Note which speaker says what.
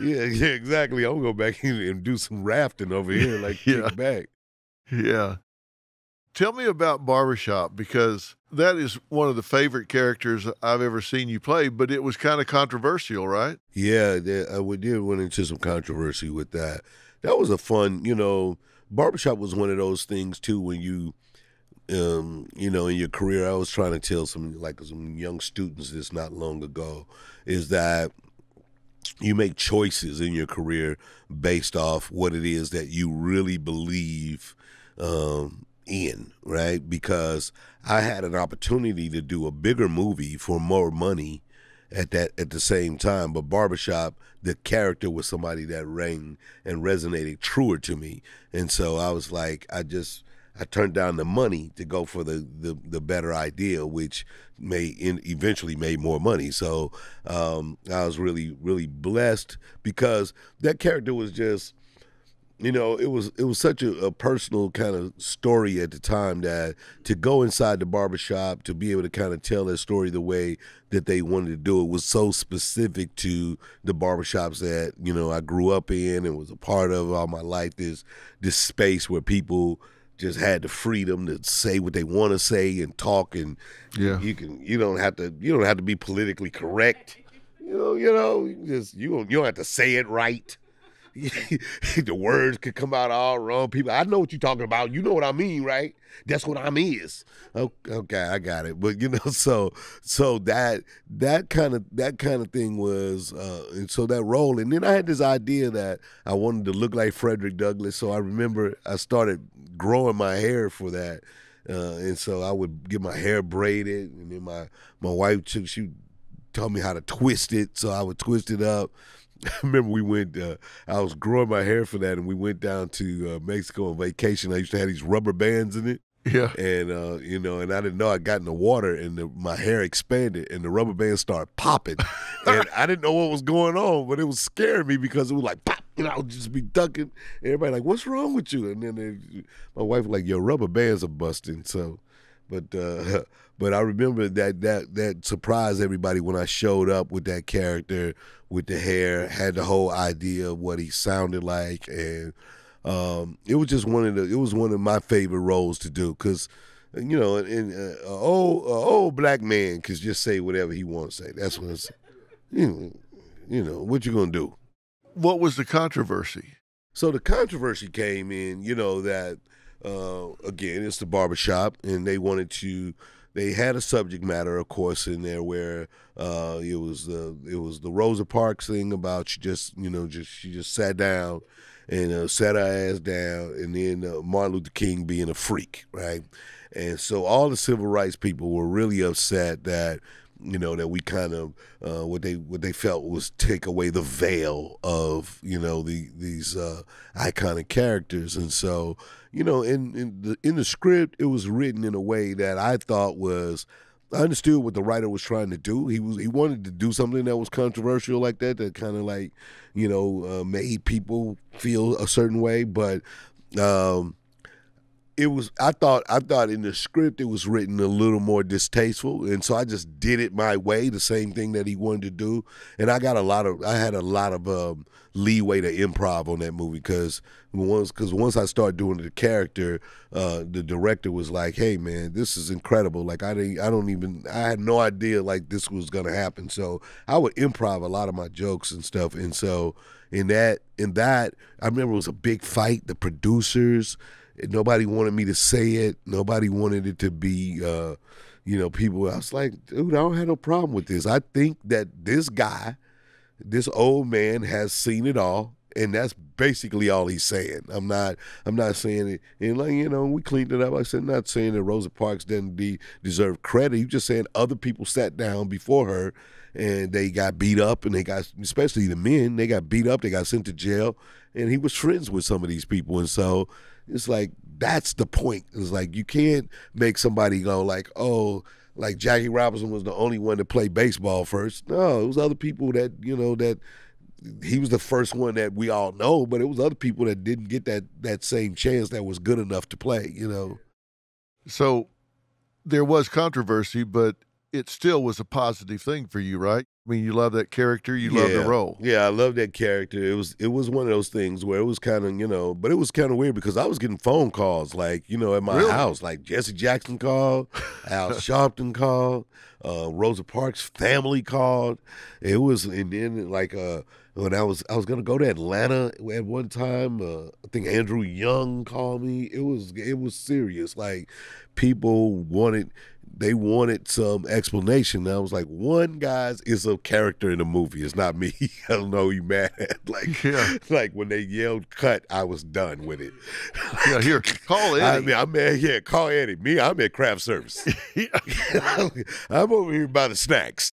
Speaker 1: Yeah, yeah, exactly. I'm gonna go back and do some rafting over here, like
Speaker 2: Yeah.
Speaker 1: kick back.
Speaker 2: Yeah. Tell me about Barbershop, because that is one of the favorite characters I've ever seen you play, but it was kind of controversial, right?
Speaker 1: Yeah, we did run into some controversy with that. That was a fun, Barbershop was one of those things too when in your career. I was trying to tell some young students this not long ago, is that you make choices in your career based off what it is that you really believe in, right? Because I had an opportunity to do a bigger movie for more money at the same time, but Barbershop, the character was somebody that rang and resonated truer to me, and so I was like, I turned down the money to go for the better idea, which eventually made more money. So I was really, really blessed because that character was just, it was such a personal kind of story at the time, that to go inside the barbershop, to be able to kind of tell that story the way that they wanted to do it, was so specific to the barbershops that, I grew up in and was a part of all my life. This space where people just had the freedom to say what they want to say and talk, and you don't have to be politically correct. You don't have to say it right. The words could come out all wrong. People, I know what you're talking about. You know what I mean, right? That's what I'm is. Okay, I got it. But so that kind of thing was, and so that role. And then I had this idea that I wanted to look like Frederick Douglass. So I remember I started growing my hair for that, and so I would get my hair braided, and then my wife she taught me how to twist it, so I would twist it up. I remember we went, I was growing my hair for that, and we went down to Mexico on vacation. I used to have these rubber bands in it.
Speaker 2: Yeah.
Speaker 1: And, and I didn't know I got in the water, and my hair expanded, and the rubber bands started popping. And I didn't know what was going on, but it was scaring me because it was like, pop, I would just be ducking. Everybody like, what's wrong with you? And then my wife was like, your rubber bands are busting. So, but I remember that surprised everybody when I showed up with that character, with the hair, had the whole idea of what he sounded like, and it was just one of my favorite roles to do, because an old black man could just say whatever he wants to say. That's what it's, what you gonna do.
Speaker 2: What was the controversy?
Speaker 1: So the controversy came in, that again, it's the barbershop, and they had a subject matter, of course, in there where it was the Rosa Parks thing about she just sat down and sat her ass down, and then Martin Luther King being a freak, right? And so all the civil rights people were really upset that that we kind of what they felt was take away the veil of these iconic characters. And so in the script, it was written in a way that I thought was, I understood what the writer was trying to do. He wanted to do something that was controversial like that kind of like made people feel a certain way, but it was, I thought in the script it was written a little more distasteful, and so I just did it my way, the same thing that he wanted to do. And I had a lot of leeway to improv on that movie, because once I started doing the character, the director was like, "Hey man, this is incredible. Like I had no idea like this was gonna happen." So I would improv a lot of my jokes and stuff. And so in that, I remember it was a big fight. The producers, nobody wanted me to say it. Nobody wanted it to be, people. I was like, dude, I don't have no problem with this. I think that this guy, this old man, has seen it all, and that's basically all he's saying. I'm not saying it. And we cleaned it up. I said, not saying that Rosa Parks didn't deserve credit. You're just saying other people sat down before her, and they got beat up, and especially the men, they got beat up, they got sent to jail, and he was friends with some of these people. And so it's like, that's the point. It's like, you can't make somebody go like, oh, like Jackie Robinson was the only one to play baseball first. No, it was other people that, that he was the first one that we all know, but it was other people that didn't get that same chance that was good enough to play,
Speaker 2: So there was controversy, but it still was a positive thing for you, right? I mean, you love that character, you love the role.
Speaker 1: Yeah, I love that character. It was one of those things where it was kind of, but it was kind of weird because I was getting phone calls like, at my house, like Jesse Jackson called, Al Sharpton called, Rosa Parks' family called. It was, and then like when I was gonna go to Atlanta at one time. I think Andrew Young called me. It was serious. Like people wanted some explanation. And I was like, one, guys, is a character in the movie. It's not me. I don't know who you mad at. Like when they yelled cut, I was done with it.
Speaker 2: Yeah, here, call Eddie.
Speaker 1: I mean, I'm mad. Yeah, call Eddie. Me, I'm at craft service. I'm over here by the snacks.